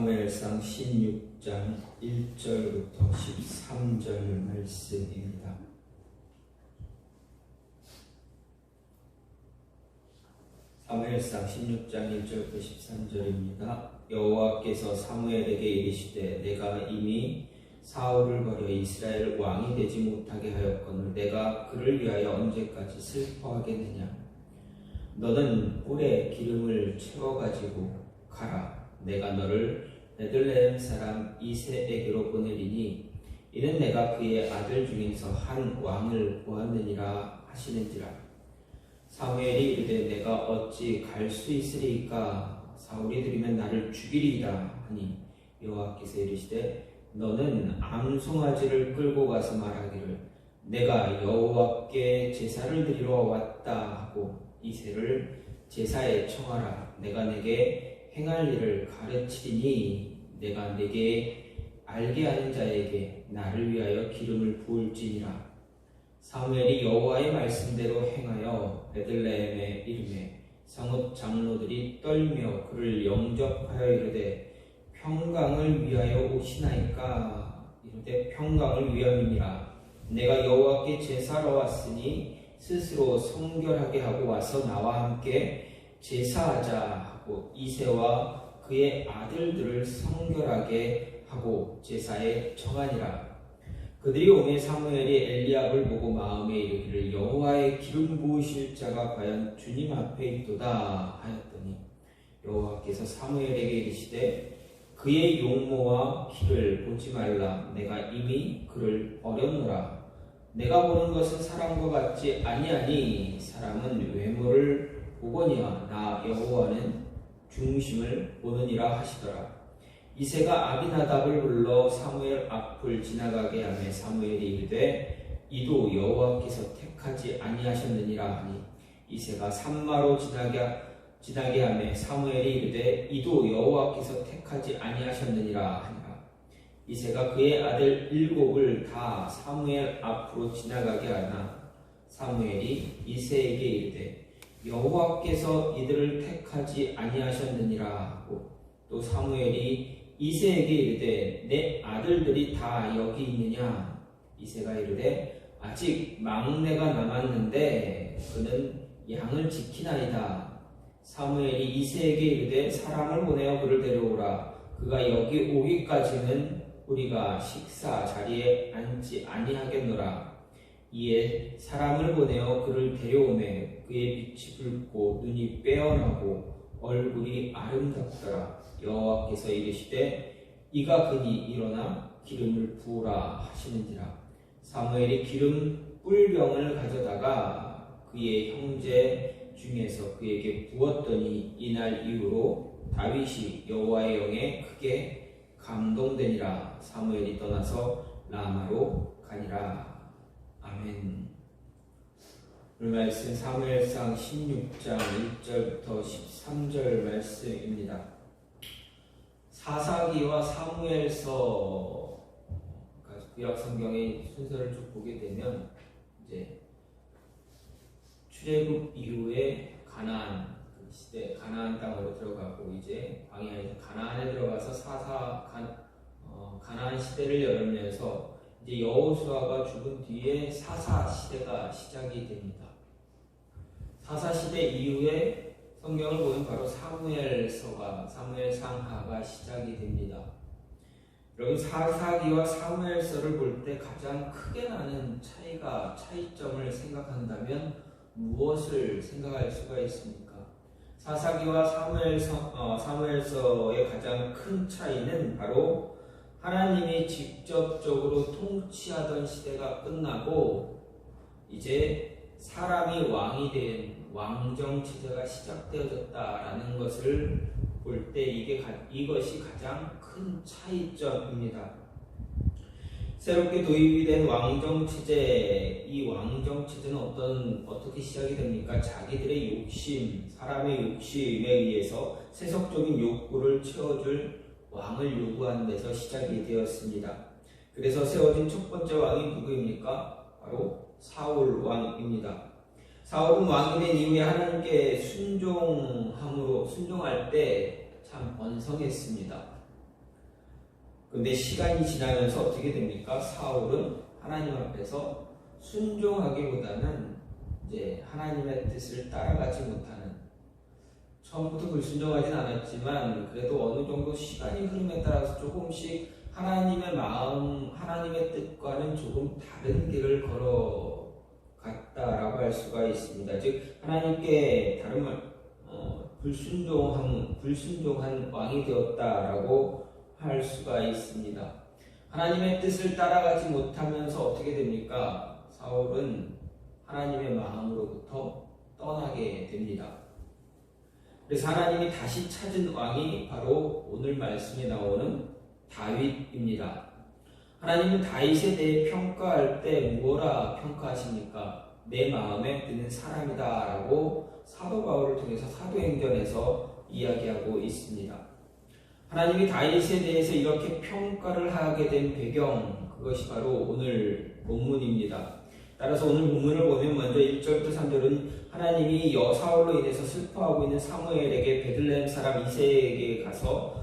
사무엘상 16장 1절부터 13절 말씀입니다. 사무엘상 16장 1절부터 13절입니다. 여호와께서 사무엘에게 이르시되 내가 이미 사울을 버려 이스라엘 왕이 되지 못하게 하였거늘 내가 그를 위하여 언제까지 슬퍼하겠느냐. 너는 뿔에 기름을 채워가지고 가라. 내가 너를 베들레헴 사람 이새에게로 보내리니 이는 내가 그의 아들 중에서 한 왕을 보았느니라 하시는지라. 사무엘이 이르되 내가 어찌 갈 수 있으리이까. 사울이 들으면 나를 죽이리이다 하니 여호와께서 이르시되 너는 암송아지를 끌고 가서 말하기를 내가 여호와께 제사를 드리러 왔다 하고 이새를 제사에 청하라. 내가 내게 행할 일을 가르치리니 내가 내게 알게 하는 자에게 나를 위하여 기름을 부을지니라. 사무엘이 여호와의 말씀대로 행하여 베들레헴에 이르매 성읍 장로들이 떨며 그를 영접하여 이르되 평강을 위하여 오시나이까. 이르되 평강을 위함이니라. 내가 여호와께 제사하러 왔으니 스스로 성결하게 하고 와서 나와 함께 제사하자 하고 이새와 그의 아들들을 성결하게 하고 제사에 청하니라. 그들이 오매 사무엘이 엘리압을 보고 마음에 이르기를 여호와의 기름 부으실 자가 과연 주님 앞에 있도다 하였더니 여호와께서 사무엘에게 이르시되 그의 용모와 키를 보지 말라. 내가 이미 그를 버렸노라. 내가 보는 것은 사람과 같지 아니하니 사람은 외모를 보거니와 나 여호와는 중심을 보느니라 하시더라. 이새가 아비나답을 불러 사무엘 앞을 지나가게 하매 사무엘이 이르되 이도 여호와께서 택하지 아니하셨느니라 하니 이새가 산마로 지나게 하매 사무엘이 이르되 이도 여호와께서 택하지 아니하셨느니라 하니라. 이새가 그의 아들 7을 다 사무엘 앞으로 지나가게 하나 사무엘이 이새에게 이르되 여호와께서 이들을 택하지 아니하셨느니라 하고 또 사무엘이 이새에게 이르되 내 아들들이 다 여기 있느냐. 이새가 이르되 아직 막내가 남았는데 그는 양을 지키나이다. 사무엘이 이새에게 이르되 사람을 보내어 그를 데려오라. 그가 여기 오기까지는 우리가 식사 자리에 앉지 아니하겠노라. 이에 사람을 보내어 그를 데려오매 그의 빛이 붉고 눈이 빼어나고 얼굴이 아름답더라. 여호와께서 이르시되 이가 그니 일어나 기름을 부으라 하시는지라. 사무엘이 기름 뿔병을 가져다가 그의 형제 중에서 그에게 부었더니 이날 이후로 다윗이 여호와의 영에 크게 감동되니라. 사무엘이 떠나서 라마로 가니라. 아멘. 오늘 말씀 사무엘상 16장 1절부터 13절 말씀입니다. 사사기와 사무엘서 구약 성경의 순서를 쭉 보게 되면 이제 출애굽 이후에 가나안 시대 가나안 땅으로 들어가고 이제 광야에서 가나안에 들어가서 가나안 시대를 열면서 이제 여호수아가 죽은 뒤에 사사 시대가 시작이 됩니다. 사사 시대 이후에 성경을 보면 바로 사무엘상하가 시작이 됩니다. 여러분 사사기와 사무엘서를 볼 때 가장 크게 나는 차이점을 생각한다면 무엇을 생각할 수가 있습니까? 사사기와 사무엘서의 가장 큰 차이는 바로 하나님이 직접적으로 통치하던 시대가 끝나고 이제 사람이 왕이 된 왕정 체제가 시작되어졌다라는 것을 볼 때 이것이 가장 큰 차이점입니다. 새롭게 도입이 된 왕정 체제, 이 왕정 체제는 어떻게 시작이 됩니까? 자기들의 욕심, 사람의 욕심에 의해서 세속적인 욕구를 채워줄 왕을 요구하는 데서 시작이 되었습니다. 그래서 세워진 첫 번째 왕이 누구입니까? 바로 사울 왕입니다. 사울은 왕이 된 이후에 하나님께 순종할 때 참 번성했습니다. 근데 시간이 지나면서 어떻게 됩니까? 사울은 하나님 앞에서 순종하기보다는 이제 하나님의 뜻을 따라가지 못하는, 처음부터 불순종하진 않았지만 그래도 어느 정도 시간이 흐름에 따라서 조금씩 하나님의 마음, 하나님의 뜻과는 조금 다른 길을 걸어갔다라고 할 수가 있습니다. 즉 하나님께 다른 말 불순종한 왕이 되었다라고 할 수가 있습니다. 하나님의 뜻을 따라가지 못하면서 어떻게 됩니까? 사울은 하나님의 마음으로부터 떠나게 됩니다. 그래서 하나님이 다시 찾은 왕이 바로 오늘 말씀에 나오는 다윗입니다. 하나님은 다윗에 대해 평가할 때 뭐라 평가하십니까? 내 마음에 드는 사람이다 라고 사도 바울을 통해서 사도행전에서 이야기하고 있습니다. 하나님이 다윗에 대해서 이렇게 평가를 하게 된 배경, 그것이 바로 오늘 본문입니다. 따라서 오늘 본문을 보면 먼저 1절부터 3절은 하나님이 사울로 인해서 슬퍼하고 있는 사무엘에게 베들레헴 사람 이새에게 가서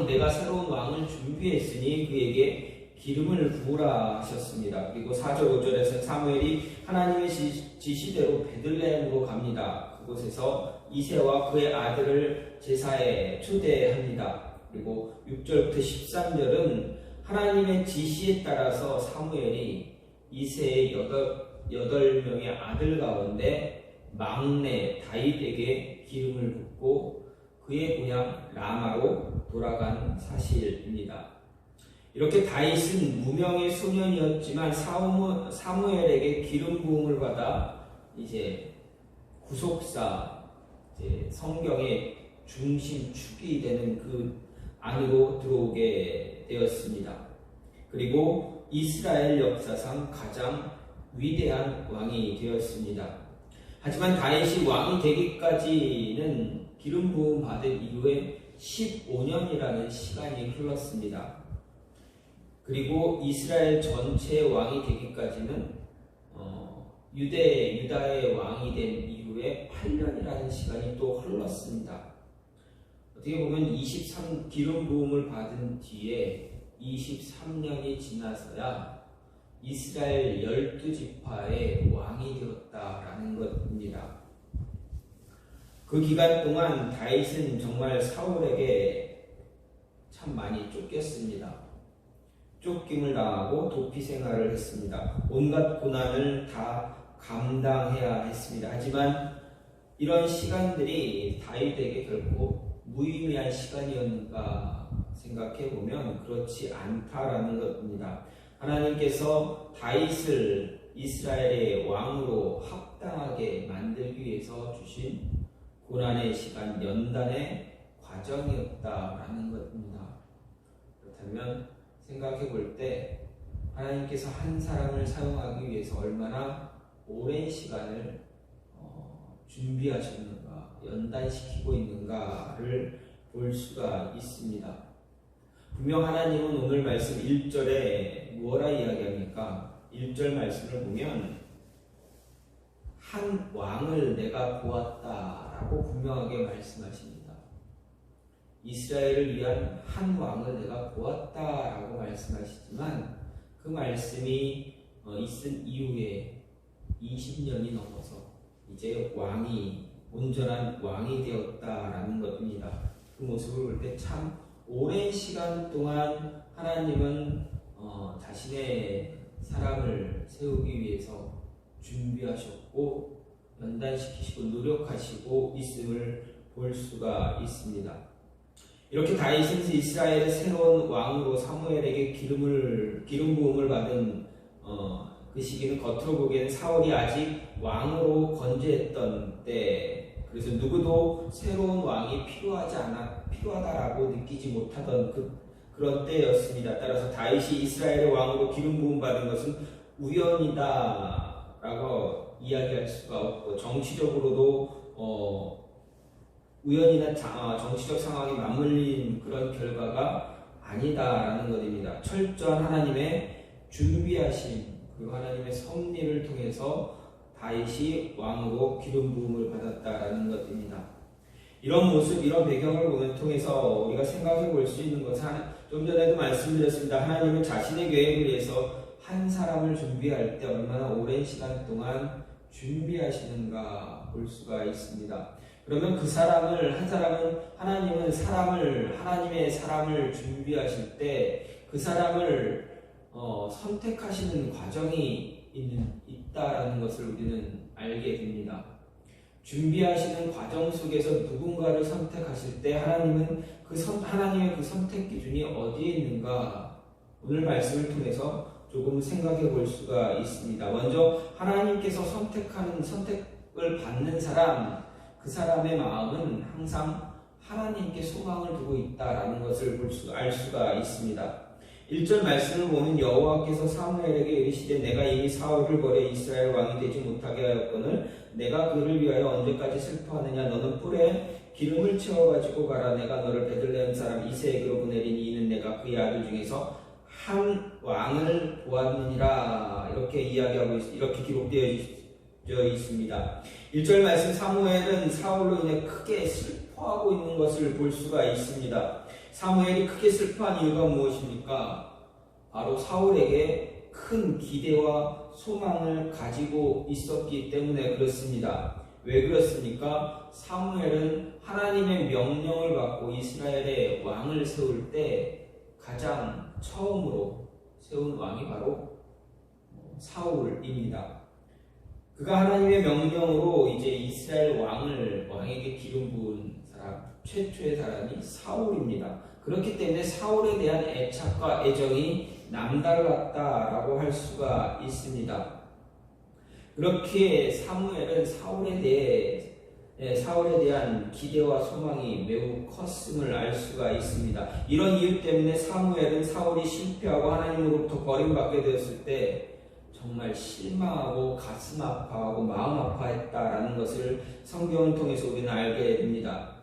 내가 새로운 왕을 준비했으니 그에게 기름을 부으라 하셨습니다. 그리고 4절 5절에서 사무엘이 하나님의 지시대로 베들레헴으로 갑니다. 그곳에서 이새와 그의 아들을 제사에 초대합니다. 그리고 6절부터 13절은 하나님의 지시에 따라서 사무엘이 이새의 8명의 아들 가운데 막내 다윗에게 기름을 붓고 그의 고향 라마로 돌아간 사실입니다. 이렇게 다윗은 무명의 소년이었지만 사무엘에게 기름 부음을 받아 이제 구속사, 성경의 중심축이 되는 그 안으로 들어오게 되었습니다. 그리고 이스라엘 역사상 가장 위대한 왕이 되었습니다. 하지만 다윗이 왕이 되기까지는 기름 부음 받은 이후에 15년이라는 시간이 흘렀습니다. 그리고 이스라엘 전체의 왕이 되기까지는 유다의 왕이 된 이후에 8년이라는 시간이 또 흘렀습니다. 어떻게 보면 기름 부음을 받은 뒤에 23년이 지나서야 이스라엘 12지파의 왕이 되었다라는 것입니다. 그 기간 동안 다윗은 정말 사울에게 참 많이 쫓겼습니다. 쫓김을 당하고 도피 생활을 했습니다. 온갖 고난을 다 감당해야 했습니다. 하지만 이런 시간들이 다윗에게 결코 무의미한 시간이었는가 생각해보면 그렇지 않다라는 것입니다. 하나님께서 다윗을 이스라엘의 왕으로 합당하게 만들기 위해서 주신 고난의 시간, 연단의 과정이었다라는 것입니다. 그렇다면 생각해 볼 때 하나님께서 한 사람을 사용하기 위해서 얼마나 오랜 시간을 준비하셨는가, 연단시키고 있는가를 볼 수가 있습니다. 분명 하나님은 오늘 말씀 1절에 뭐라 이야기합니까? 1절 말씀을 보면 한 왕을 내가 보았다라고 분명하게 말씀하십니다. 이스라엘을 위한 한 왕을 내가 보았다라고 말씀하시지만 그 말씀이 있은 이후에 20년이 넘어서 이제 온전한 왕이 되었다라는 것입니다. 그 모습을 볼 때 참 오랜 시간 동안 하나님은 자신의 사람을 세우기 위해서 준비하셨고 연단시키시고 노력하시고 있음을 볼 수가 있습니다. 이렇게 다윗은 이스라엘의 새로운 왕으로 사무엘에게 기름 부음을 받은 그 시기는 겉으로 보기에는 사울이 아직 왕으로 건재했던 때, 그래서 누구도 새로운 왕이 필요하다라고 느끼지 못하던 그런 때였습니다. 따라서 다윗이 이스라엘의 왕으로 기름 부음 받은 것은 우연이다라고 이야기할 수가 없고, 정치적으로도 우연이나 정치적 상황이 맞물린 그런 결과가 아니다라는 것입니다. 철저한 하나님의 준비하심, 그리고 하나님의 섭리를 통해서 다윗이 왕으로 기름 부음을 받았다라는 것입니다. 이런 모습, 이런 배경을 통해서 우리가 생각해 볼 수 있는 것은 좀 전에도 말씀드렸습니다. 하나님은 자신의 계획을 위해서 한 사람을 준비할 때 얼마나 오랜 시간 동안 준비하시는가 볼 수가 있습니다. 그러면 그 사람을, 한 사람은, 하나님은 하나님의 사람을 준비하실 때 그 사람을 선택하시는 과정이 있다라는 것을 우리는 알게 됩니다. 준비하시는 과정 속에서 누군가를 선택하실 때 하나님의 그 선택 기준이 어디에 있는가 오늘 말씀을 통해서 조금 생각해 볼 수가 있습니다. 먼저 하나님께서 선택을 받는 사람, 그 사람의 마음은 항상 하나님께 소망을 두고 있다라는 것을 알 수가 있습니다. 1절 말씀을 보면 여호와께서 사무엘에게 이르시되 내가 이미 사울을 버려 이스라엘 왕이 되지 못하게 하였거늘 내가 그를 위하여 언제까지 슬퍼하느냐. 너는 뿔에 기름을 채워가지고 가라. 내가 너를 베들레헴 사람 이새에게로 보내리니 이는 내가 그의 아들 중에서 한 왕을 보았느니라. 이렇게 이렇게 기록되어 있습니다. 1절 말씀, 사무엘은 사울로 인해 크게 슬퍼하고 있는 것을 볼 수가 있습니다. 사무엘이 크게 슬퍼한 이유가 무엇입니까? 바로 사울에게 큰 기대와 소망을 가지고 있었기 때문에 그렇습니다. 왜 그렇습니까? 사무엘은 하나님의 명령을 받고 이스라엘의 왕을 세울 때 가장 처음으로 세운 왕이 바로 사울입니다. 그가 하나님의 명령으로 이제 이스라엘 왕에게 기름 부은 사람, 최초의 사람이 사울입니다. 그렇기 때문에 사울에 대한 애착과 애정이 남달랐다라고 할 수가 있습니다. 그렇게 사무엘은 사울에 대한 기대와 소망이 매우 컸음을 알 수가 있습니다. 이런 이유 때문에 사무엘은 사울이 실패하고 하나님으로부터 버림받게 되었을 때 정말 실망하고 가슴 아파하고 마음 아파했다라는 것을 성경을 통해서 우리는 알게 됩니다.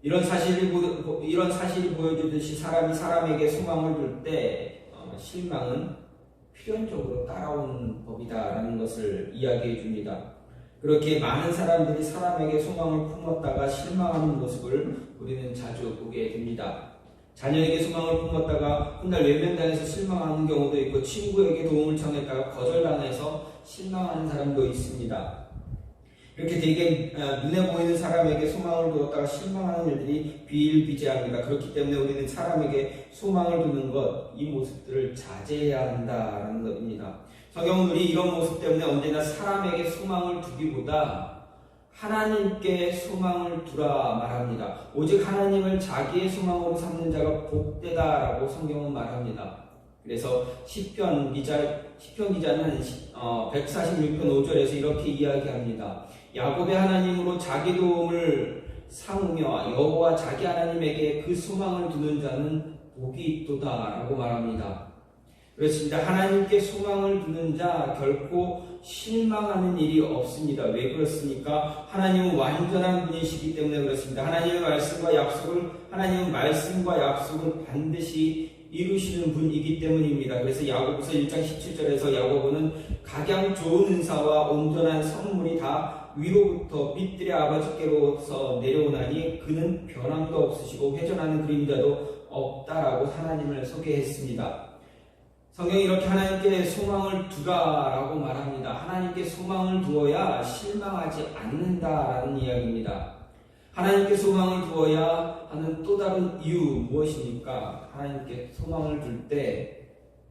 이런 사실이 보여주듯이 사람이 사람에게 소망을 둘 때 실망은 필연적으로 따라오는 법이다라는 것을 이야기해 줍니다. 그렇게 많은 사람들이 사람에게 소망을 품었다가 실망하는 모습을 우리는 자주 보게 됩니다. 자녀에게 소망을 품었다가 훗날 외면당해서 실망하는 경우도 있고, 친구에게 도움을 청했다가 거절당해서 실망하는 사람도 있습니다. 이렇게 되게 눈에 보이는 사람에게 소망을 두었다가 실망하는 일들이 비일비재합니다. 그렇기 때문에 우리는 사람에게 소망을 두는 것, 이 모습들을 자제해야 한다는 것입니다. 성경은 우리 이런 모습 때문에 언제나 사람에게 소망을 두기보다 하나님께 소망을 두라 말합니다. 오직 하나님을 자기의 소망으로 삼는 자가 복되다라고 성경은 말합니다. 그래서 시편 기자는 146편 5절에서 이렇게 이야기합니다. 야곱의 하나님으로 자기 도움을 삼으며 여호와 자기 하나님에게 그 소망을 두는 자는 복이 있도다라고 말합니다. 그렇습니다. 하나님께 소망을 두는 자 결코 실망하는 일이 없습니다. 왜 그렇습니까? 하나님은 완전한 분이시기 때문에 그렇습니다. 하나님의 말씀과 약속을 반드시 이루시는 분이기 때문입니다. 그래서 야고보서 1장 17절에서 야고보는 각양 좋은 은사와 온전한 선물이 다 위로부터 빛들의 아버지께로서 내려오나니 그는 변함도 없으시고 회전하는 그림자도 없다라고 하나님을 소개했습니다. 성경이 이렇게 하나님께 소망을 두라라고 말합니다. 하나님께 소망을 두어야 실망하지 않는다라는 이야기입니다. 하나님께 소망을 두어야 하는 또 다른 이유 무엇입니까? 하나님께 소망을 둘 때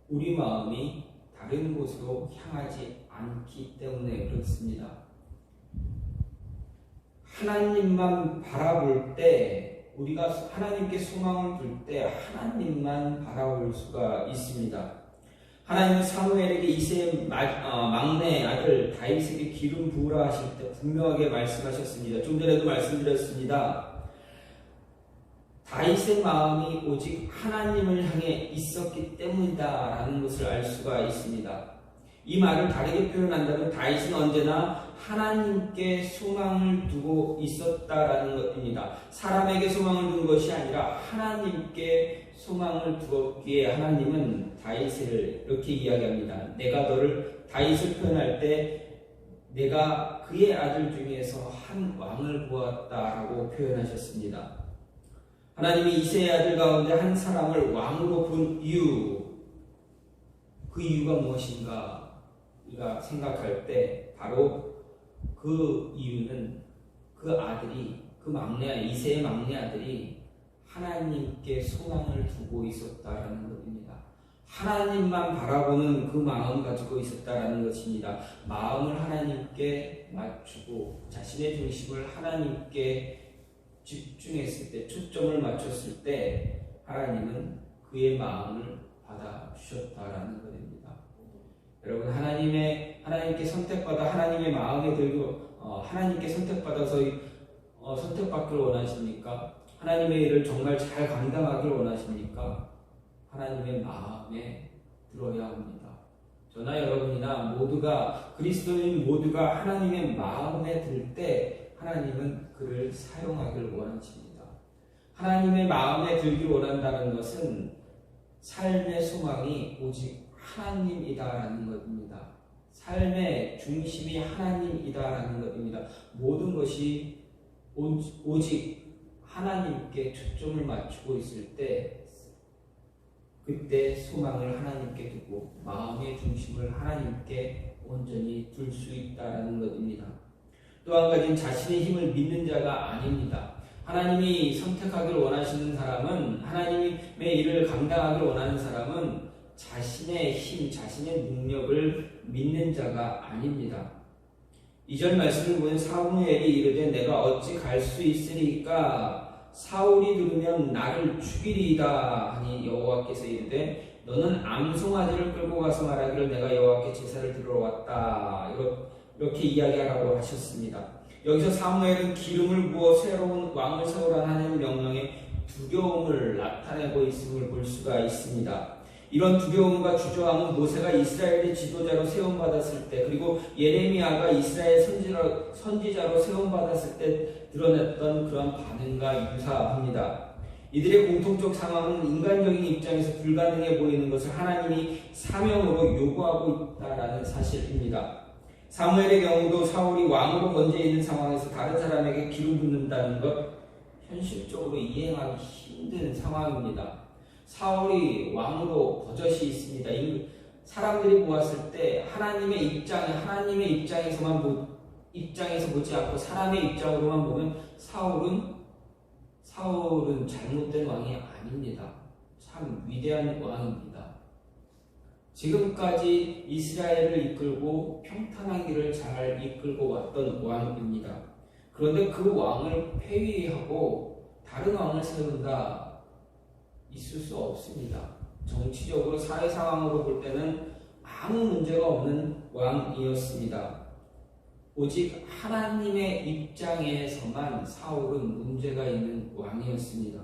우리 마음이 다른 곳으로 향하지 않기 때문에 그렇습니다. 하나님만 바라볼 때, 우리가 하나님께 소망을 둘 때 하나님만 바라볼 수가 있습니다. 하나님은 사무엘에게 이새의 막내 아들 다윗에게 기름 부으라 하실 때 분명하게 말씀하셨습니다. 좀 전에도 말씀드렸습니다. 다윗의 마음이 오직 하나님을 향해 있었기 때문이다라는 것을 알 수가 있습니다. 이 말을 다르게 표현한다면 다윗은 언제나 하나님께 소망을 두고 있었다라는 것입니다. 사람에게 소망을 둔 것이 아니라 하나님께 소망을 두었기에 하나님은 다윗을 이렇게 이야기합니다. 내가 너를, 다윗을 표현할 때 내가 그의 아들 중에서 한 왕을 보았다라고 표현하셨습니다. 하나님이 이새의 아들 가운데 한 사람을 왕으로 본 이유, 그 이유가 무엇인가 우리가 생각할 때 바로 그 이유는 그 아들이, 그 막내, 이새의 막내 아들이 하나님께 소망을 두고 있었다라는 것입니다. 하나님만 바라보는 그 마음 가지고 있었다라는 것입니다. 마음을 하나님께 맞추고 자신의 중심을 하나님께 집중했을 때, 초점을 맞췄을 때 하나님은 그의 마음을 받아주셨다라는 것입니다. 여러분, 하나님께 선택받아 하나님의 마음에 들고 하나님께 선택받아서 선택받기를 원하십니까? 하나님의 일을 정말 잘 감당하기를 원하십니까? 하나님의 마음에 들어야 합니다. 저나 여러분이나 모두가, 그리스도인 모두가 하나님의 마음에 들 때 하나님은 그를 사용하기를 원하십니다. 하나님의 마음에 들기를 원한다는 것은 삶의 소망이 오직 하나님이다라는 것입니다. 삶의 중심이 하나님이다라는 것입니다. 모든 것이 오직 하나님께 초점을 맞추고 있을 때, 그때 소망을 하나님께 두고 마음의 중심을 하나님께 온전히 둘 수 있다는 것입니다. 또 한 가지는 자신의 힘을 믿는 자가 아닙니다. 하나님이 선택하기를 원하시는 사람은, 하나님의 일을 감당하기를 원하는 사람은 자신의 힘, 자신의 능력을 믿는 자가 아닙니다. 2절 말씀을 보면 사무엘이 이르되 내가 어찌 갈 수 있으리까 사울이 들으면 나를 죽이리이다 하니 여호와께서 이르되 너는 암송아지를 끌고 가서 말하기를 내가 여호와께 제사를 드리러 왔다, 이렇게 이야기하라고 하셨습니다. 여기서 사무엘은 기름을 부어 새로운 왕을 세우라는 하나님의 명령에 두려움을 나타내고 있음을 볼 수가 있습니다. 이런 두려움과 주저함은 모세가 이스라엘의 지도자로 세움받았을 때, 그리고 예레미야가 이스라엘 선지자로 세움받았을 때 드러냈던 그런 반응과 유사합니다. 이들의 공통적 상황은 인간적인 입장에서 불가능해 보이는 것을 하나님이 사명으로 요구하고 있다는 사실입니다. 사무엘의 경우도 사울이 왕으로 번져 있는 상황에서 다른 사람에게 기름 붓는다는 것, 현실적으로 이해하기 힘든 상황입니다. 사울이 왕으로 버젓이 있습니다. 사람들이 보았을 때 하나님의 입장에서 보지 않고 사람의 입장으로만 보면 사울은 잘못된 왕이 아닙니다. 참 위대한 왕입니다. 지금까지 이스라엘을 이끌고 평탄한 길을 잘 이끌고 왔던 왕입니다. 그런데 그 왕을 폐위하고 다른 왕을 세운다, 있을 수 없습니다. 정치적으로 사회 상황으로 볼 때는 아무 문제가 없는 왕이었습니다. 오직 하나님의 입장에서만 사울은 문제가 있는 왕이었습니다.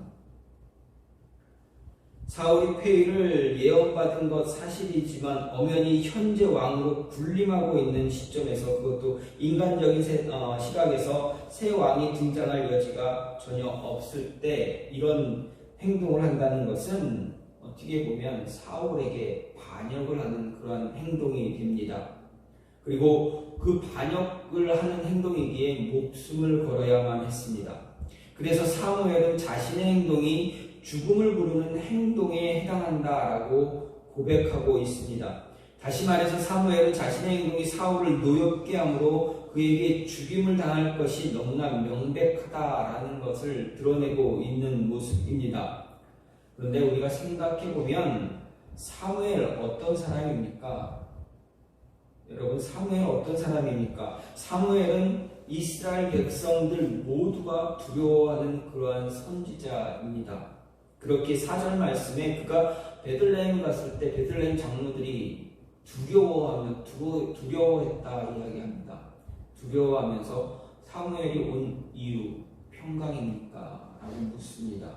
사울이 폐위를 예언받은 것 사실이지만 엄연히 현재 왕으로 군림하고 있는 시점에서, 그것도 인간적인 시각에서 새 왕이 등장할 여지가 전혀 없을 때 이런 행동을 한다는 것은 어떻게 보면 사울에게 반역을 하는 그러한 행동이 됩니다. 그리고 그 반역을 하는 행동이기에 목숨을 걸어야만 했습니다. 그래서 사무엘은 자신의 행동이 죽음을 부르는 행동에 해당한다라고 고백하고 있습니다. 다시 말해서 사무엘은 자신의 행동이 사울을 노엽게 함으로 그에게 죽임을 당할 것이 너무나 명백하다라는 것을 드러내고 있는 모습입니다. 그런데 우리가 생각해보면 사무엘 어떤 사람입니까? 여러분, 사무엘 어떤 사람입니까? 사무엘은 이스라엘 백성들 모두가 두려워하는 그러한 선지자입니다. 그렇게 4절 말씀에 그가 베들레헴 갔을 때 베들레헴 장로들이 두려워했다 이야기합니다. 두려워하면서 사무엘이 온 이유 평강입니까? 라고 묻습니다.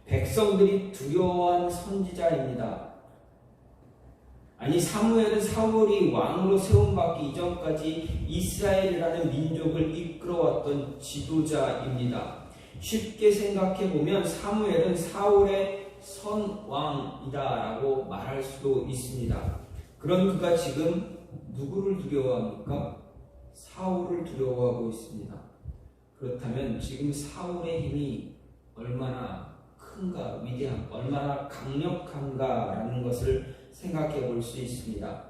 백성들이 두려워한 선지자입니다. 아니, 사무엘은 사울이 왕으로 세움받기 이전까지 이스라엘이라는 민족을 이끌어왔던 지도자입니다. 쉽게 생각해보면 사무엘은 사울의 선왕이다라고 말할 수도 있습니다. 그런 그가 지금 누구를 두려워합니까? 사울을 두려워하고 있습니다. 그렇다면 지금 사울의 힘이 얼마나 큰가, 얼마나 강력한가라는 것을 생각해 볼 수 있습니다.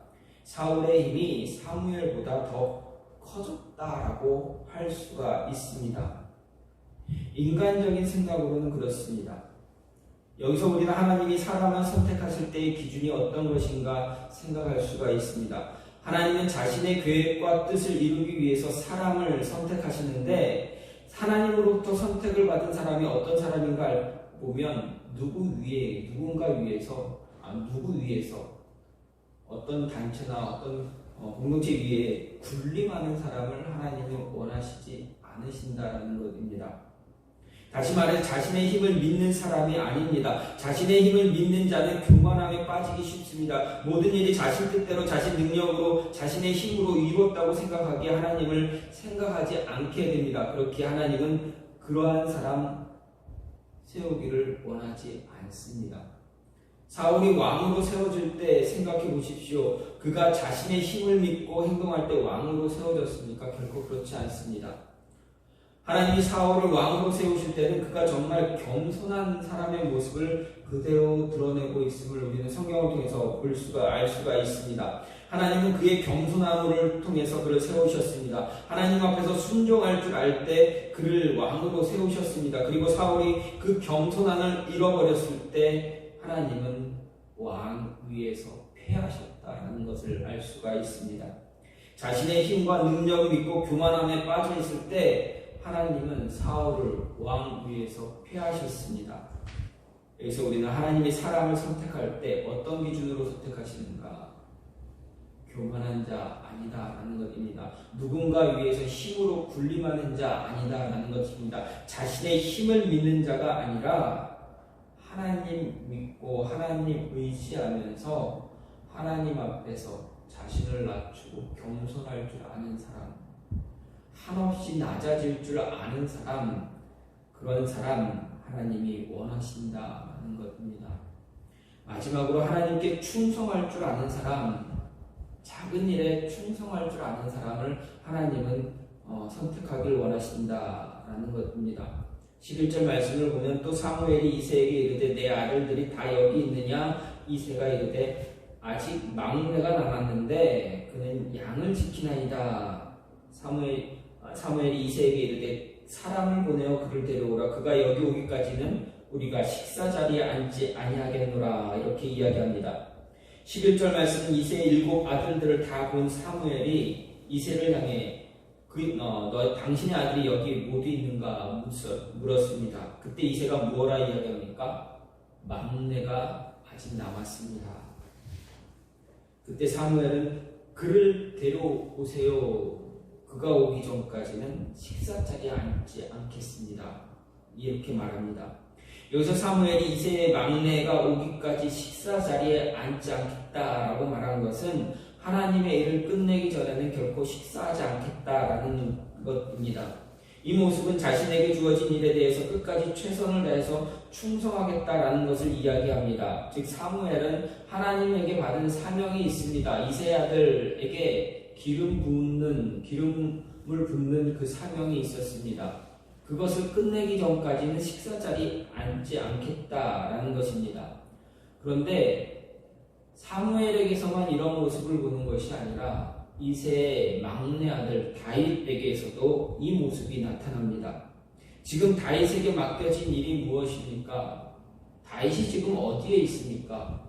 사울의 힘이 사무엘보다 더 커졌다라고 할 수가 있습니다. 인간적인 생각으로는 그렇습니다. 여기서 우리는 하나님이 사람을 선택하실 때의 기준이 어떤 것인가 생각할 수가 있습니다. 하나님은 자신의 계획과 뜻을 이루기 위해서 사람을 선택하시는데 하나님으로부터 선택을 받은 사람이 어떤 사람인가 보면 누구 위에서 어떤 단체나 어떤 공동체 위에 군림하는 사람을 하나님이 원하시지 않으신다는 것입니다. 다시 말해 자신의 힘을 믿는 사람이 아닙니다. 자신의 힘을 믿는 자는 교만함에 빠지기 쉽습니다. 모든 일이 자신 뜻대로 자신 능력으로 자신의 힘으로 이루었다고 생각하기에 하나님을 생각하지 않게 됩니다. 그렇게 하나님은 그러한 사람 세우기를 원하지 않습니다. 사울이 왕으로 세워질 때 생각해 보십시오. 그가 자신의 힘을 믿고 행동할 때 왕으로 세워졌습니까? 결코 그렇지 않습니다. 하나님이 사울을 왕으로 세우실 때는 그가 정말 겸손한 사람의 모습을 그대로 드러내고 있음을 우리는 성경을 통해서 알 수가 있습니다. 하나님은 그의 겸손함을 통해서 그를 세우셨습니다. 하나님 앞에서 순종할 줄 알 때 그를 왕으로 세우셨습니다. 그리고 사울이 그 겸손함을 잃어버렸을 때 하나님은 왕 위에서 패하셨다는 것을 알 수가 있습니다. 자신의 힘과 능력을 믿고 교만함에 빠져 있을 때 하나님은 사울을 왕 위에서 패하셨습니다. 여기서 우리는 하나님이 사람을 선택할 때 어떤 기준으로 선택하시는가? 교만한 자 아니다라는 것입니다. 누군가 위에서 힘으로 군림하는 자 아니다라는 것입니다. 자신의 힘을 믿는 자가 아니라 하나님 믿고 하나님 의지하면서 하나님 앞에서 자신을 낮추고 겸손할 줄 아는 사람, 한없이 낮아질 줄 아는 사람, 그런 사람 하나님이 원하신다는 것입니다. 마지막으로 하나님께 충성할 줄 아는 사람, 작은 일에 충성할 줄 아는 사람을 하나님은 선택하길 원하신다라는 것입니다. 11절 말씀을 보면 또 사무엘이 이새에게 이르되 내 아들들이 다 여기 있느냐? 이새가 이르되 아직 막내가 남았는데 그는 양을 지키나이다. 사무엘이 이새에게 이르되 사람을 보내어 그를 데려오라. 그가 여기 오기까지는 우리가 식사 자리에 앉지 아니하겠노라. 이렇게 이야기합니다. 11절 말씀은 이새의 7 아들들을 다 본 사무엘이 이새를 향해 당신의 아들이 여기 모두 있는가 물었습니다. 그때 이새가 뭐라 이야기합니까? 막내가 아직 남았습니다. 그때 사무엘은 그를 데려오세요. 그가 오기 전까지는 식사 자리에 앉지 않겠습니다. 이렇게 말합니다. 여기서 사무엘이 이새의 막내가 오기까지 식사 자리에 앉지 않겠다라고 말한 것은 하나님의 일을 끝내기 전에는 결코 식사하지 않겠다라는 것입니다. 이 모습은 자신에게 주어진 일에 대해서 끝까지 최선을 다해서 충성하겠다라는 것을 이야기합니다. 즉 사무엘은 하나님에게 받은 사명이 있습니다. 이새 아들에게 기름을 붓는 그 사명이 있었습니다. 그것을 끝내기 전까지는 식사 자리에 앉지 않겠다라는 것입니다. 그런데 사무엘에게서만 이런 모습을 보는 것이 아니라 이새의 막내 아들 다윗에게서도 이 모습이 나타납니다. 지금 다윗에게 맡겨진 일이 무엇입니까? 다윗이 지금 어디에 있습니까?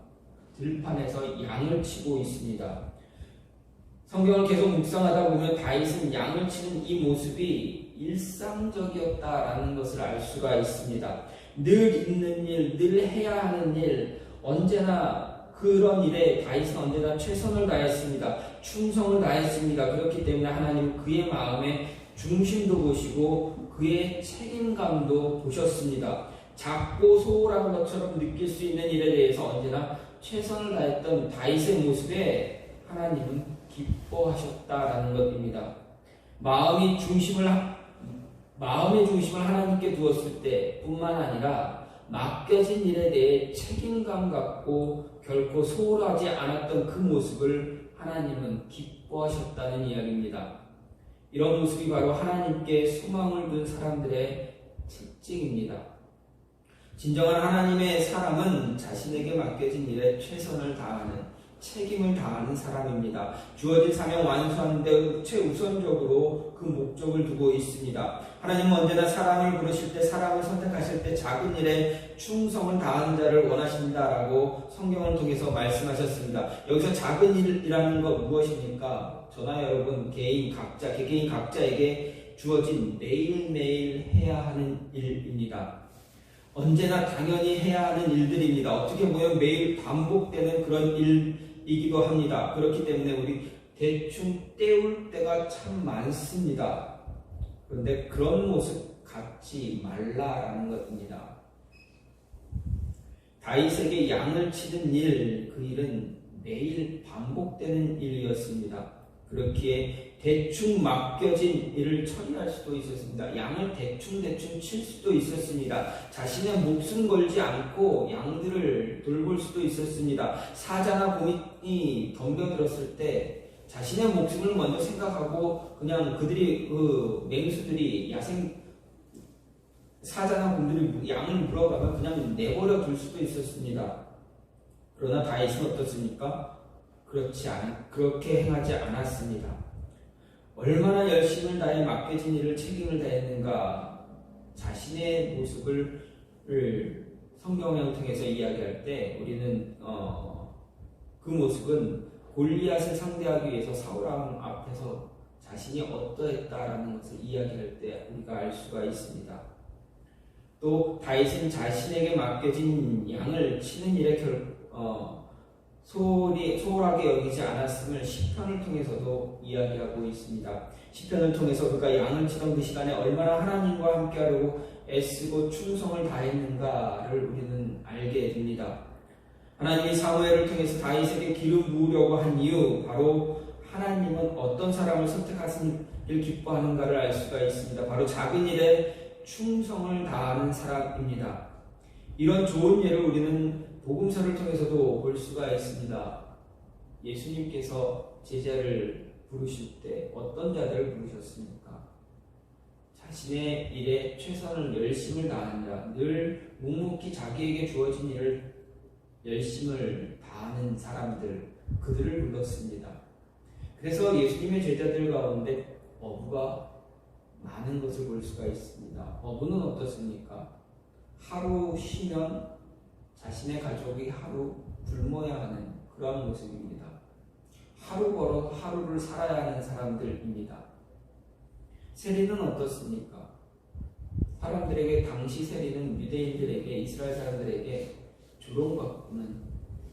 들판에서 양을 치고 있습니다. 성경을 계속 묵상하다 보면 다윗은 양을 치는 이 모습이 일상적이었다라는 것을 알 수가 있습니다. 늘 있는 일, 늘 해야 하는 일, 언제나 그런 일에 다윗은 언제나 최선을 다했습니다. 충성을 다했습니다. 그렇기 때문에 하나님은 그의 마음의 중심도 보시고 그의 책임감도 보셨습니다. 작고 소홀한 것처럼 느낄 수 있는 일에 대해서 언제나 최선을 다했던 다윗의 모습에 하나님은 기뻐하셨다라는 것입니다. 마음의 중심을 하나님께 두었을 때 뿐만 아니라 맡겨진 일에 대해 책임감 갖고 결코 소홀하지 않았던 그 모습을 하나님은 기뻐하셨다는 이야기입니다. 이런 모습이 바로 하나님께 소망을 둔 사람들의 특징입니다. 진정한 하나님의 사람은 자신에게 맡겨진 일에 최선을 다하는, 책임을 다하는 사람입니다. 주어진 사명 완수하는 데 최우선적으로 그 목적을 두고 있습니다. 하나님은 언제나 사람을 부르실 때, 사람을 선택하실 때 작은 일에 충성을 다하는 자를 원하신다라고 성경을 통해서 말씀하셨습니다. 여기서 작은 일이라는 것 무엇입니까? 저나 여러분 개개인 각자에게 주어진 매일매일 해야 하는 일입니다. 언제나 당연히 해야 하는 일들입니다. 어떻게 보면 매일 반복되는 그런 일이기도 합니다. 그렇기 때문에 우리 대충 때울 때가 참 많습니다. 그런데 그런 모습 갖지 말라라는 것입니다. 다윗에게 양을 치는 일, 그 일은 매일 반복되는 일이었습니다. 그렇기에 대충 맡겨진 일을 처리할 수도 있었습니다. 양을 대충 칠 수도 있었습니다. 자신의 목숨 걸지 않고 양들을 돌볼 수도 있었습니다. 사자나 곰이 덤벼들었을 때 자신의 목숨을 먼저 생각하고 그냥 그들이 맹수들이 사자나 곰들이 양을 물어가면 그냥 내버려 둘 수도 있었습니다. 그러나 다윗은 어떻습니까? 그렇게 행하지 않았습니다. 얼마나 열심을 다해 맡겨진 일을 책임을 다했는가. 자신의 모습을 성경을 통해서 이야기할 때 우리는 그 모습은 골리앗을 상대하기 위해서 사울 왕 앞에서 자신이 어떠했다라는 것을 이야기할 때 우리가 알 수가 있습니다. 또 다윗은 자신에게 맡겨진 양을 치는 일에 소홀하게 여기지 않았음을 시편을 통해서도 이야기하고 있습니다. 시편을 통해서 그가 양을 치던 그 시간에 얼마나 하나님과 함께하려고 애쓰고 충성을 다했는가를 우리는 알게 됩니다. 하나님이 사무엘을 통해서 다윗에게 기름 부으려고 한 이유, 바로 하나님은 어떤 사람을 선택하시기를 기뻐하는가를 알 수가 있습니다. 바로 작은 일에 충성을 다하는 사람입니다. 이런 좋은 예를 우리는 복음서를 통해서도 볼 수가 있습니다. 예수님께서 제자를 부르실 때 어떤 자들을 부르셨습니까? 자신의 일에 최선을 열심을 다하는 자, 늘 묵묵히 자기에게 주어진 일을 열심을 다하는 사람들, 그들을 불렀습니다. 그래서 예수님의 제자들 가운데 어부가 많은 것을 볼 수가 있습니다. 어부는 어떻습니까? 하루 쉬면 자신의 가족이 하루 굶어야 하는 그러한 모습입니다. 하루 걸어 하루를 살아야 하는 사람들입니다. 세리는 어떻습니까? 사람들에게, 당시 세리는 유대인들에게, 이스라엘 사람들에게 조롱받는,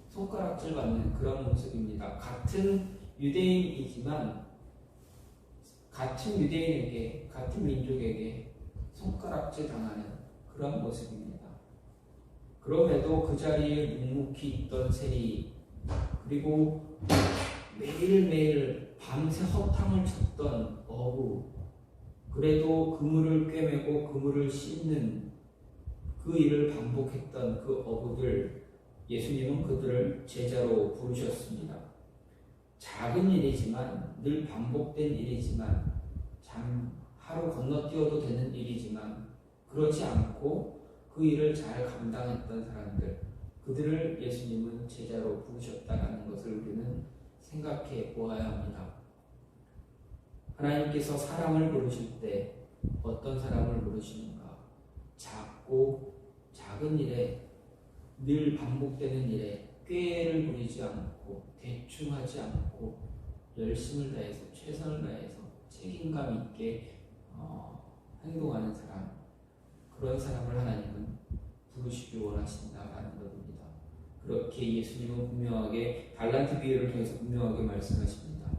손가락질 받는 그런 모습입니다. 같은 유대인이지만 같은 유대인에게, 같은 민족에게 손가락질 당하는 그런 모습입니다. 그럼에도 그 자리에 묵묵히 있던 세리, 그리고 매일매일 밤새 허탕을 쳤던 어부, 그래도 그물을 꿰매고 그물을 씻는 그 일을 반복했던 그 어부들, 예수님은 그들을 제자로 부르셨습니다. 작은 일이지만, 늘 반복된 일이지만, 하루 건너뛰어도 되는 일이지만 그렇지 않고 그 일을 잘 감당했던 사람들, 그들을 예수님은 제자로 부르셨다는 것을 우리는 생각해 보아야 합니다. 하나님께서 사람을 부르실 때 어떤 사람을 부르시는가? 작은 일에, 늘 반복되는 일에 꾀를 부리지 않고 대충 하지 않고 열심을 다해서, 최선을 다해서 책임감 있게 행동하는 사람, 그런 사람을 하나님은 부르시기 원하신다라는 것입니다. 그렇게 예수님은 분명하게 달란트 비유를 통해서 분명하게 말씀하십니다.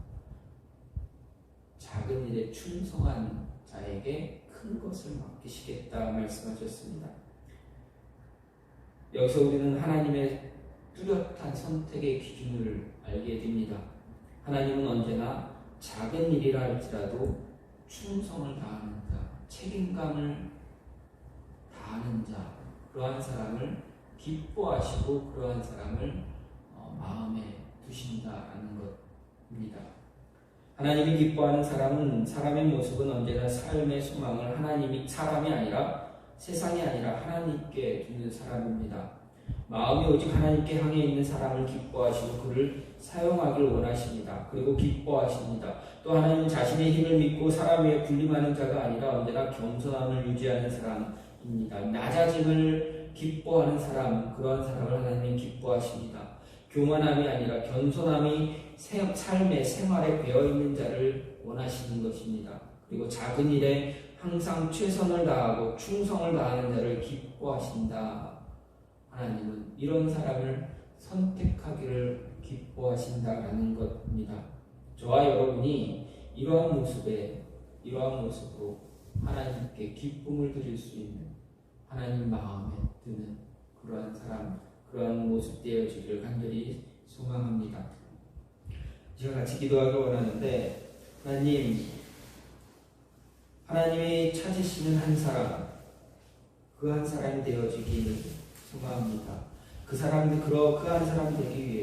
작은 일에 충성한 자에게 큰 것을 맡기시겠다 말씀하셨습니다. 여기서 우리는 하나님의 뚜렷한 선택의 기준을 알게 됩니다. 하나님은 언제나 작은 일이라 할지라도 충성을 다하는 자, 책임감을 다하는 자, 그러한 사람을 기뻐하시고 그러한 사람을 마음에 두신다라는 것입니다. 하나님이 기뻐하는 사람의 모습은 언제나 삶의 소망을 사람이 아니라 세상이 아니라 하나님께 두는 사람입니다. 마음이 오직 하나님께 향해 있는 사람을 기뻐하시고 그를 사용하길 원하십니다. 그리고 기뻐하십니다. 또 하나님은 자신의 힘을 믿고 사람 위에 군림하는 자가 아니라 언제나 겸손함을 유지하는 사람입니다. 낮아짐을 기뻐하는 사람, 그러한 사람을 하나님은 기뻐하십니다. 교만함이 아니라 겸손함이 삶의 생활에 배어있는 자를 원하시는 것입니다. 그리고 작은 일에 항상 최선을 다하고 충성을 다하는 자를 기뻐하신다. 하나님은 이런 사람을 선택하기를 기뻐하신다라는 것입니다. 저와 여러분이 이러한 모습으로 하나님께 기쁨을 드릴 수 있는, 하나님 마음에 드는 그러한 사람, 그러한 모습 되어지기를 간절히 소망합니다. 제가 같이 기도하기 원하는데, 하나님이 찾으시는 한 사람, 그 한 사람이 되어지기를 소망합니다. 그 한 사람 되기